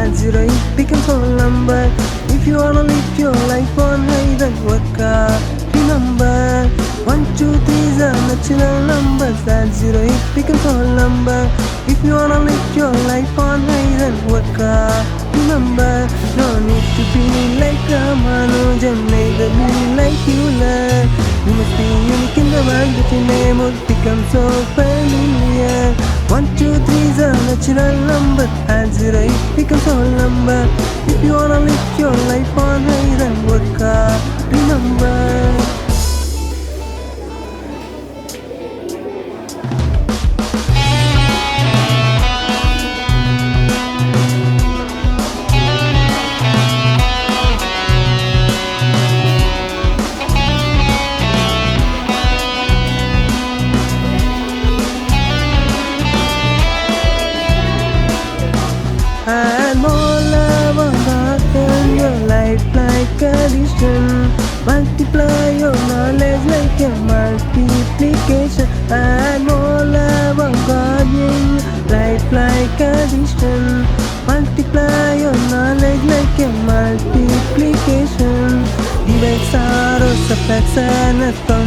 add 0, it becomes whole number. If you wanna live your life on high, then work hard. Remember, 1, 2, 3 are natural numbers. Add 0, it becomes whole number. If you wanna live your life on high, then work hard. Remember, no need to be like Ramanujan, neither be like Euler. You must be unique in the world that your name would become so familiar. 1, 2, 3 are natural numbers. Add 0, it becomes whole number. If you wanna live your life on high, then work hard. Remember. And more love on earth in your life like addition. Multiply your knowledge like a multiplication. And more love on God in your life like addition. Multiply your knowledge like a multiplication. Divide sorrow, subtract sadness from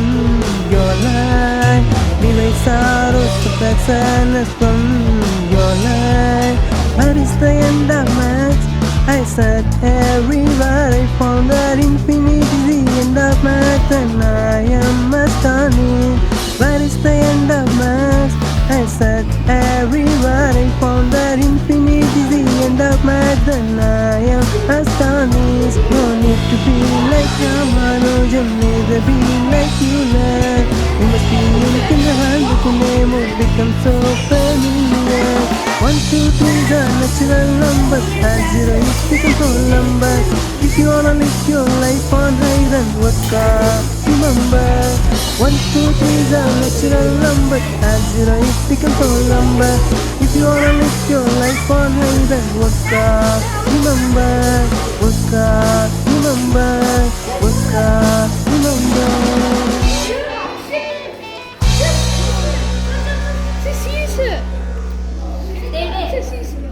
your life. Divide sorrow, subtract sadness from your life. Where is the end of maths? I said everywhere I found that infinity is the end of maths, and I am astonished. Where is the end of maths? I said everywhere I found that infinity is the end of maths, and I am astonished. No need to be like Ramanujan, neither be like Euler. You must be unique in the hand that your name would become so familiar. 1, 2, 3 are natural numbers. Add 0, it becomes whole number. If you wanna live your life on high, then work hard. Remember, 1, 2, 3 are natural numbers. Add 0, it becomes whole number. If you wanna live your life on high, then work hard. Remember, work hard. Remember, work hard. Remember. 这是什么？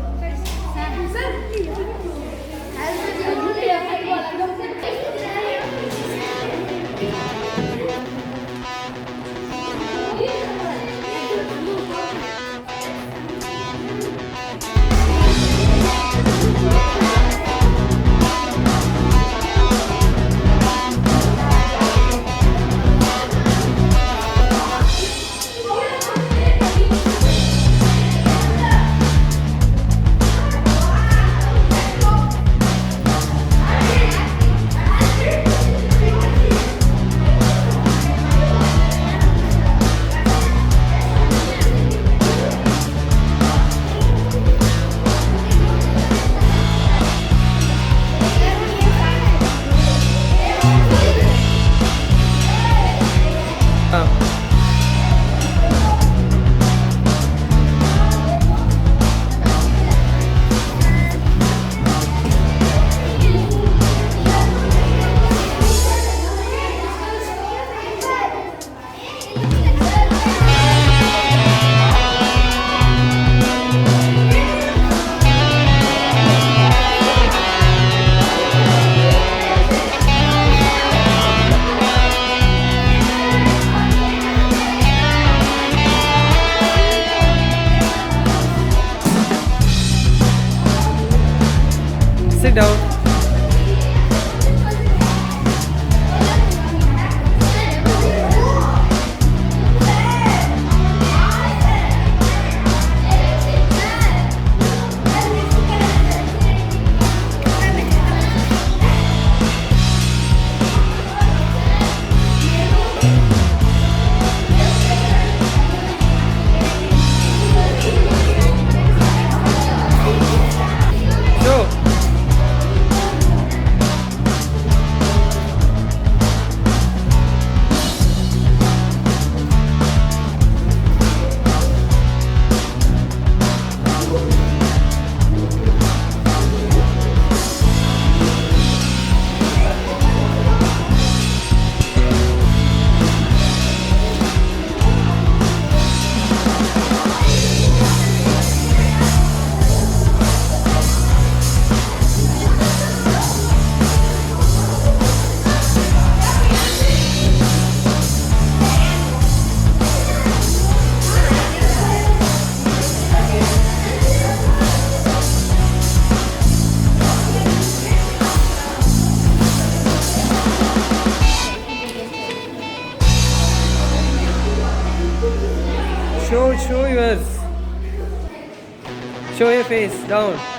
Show yours. Show your face down.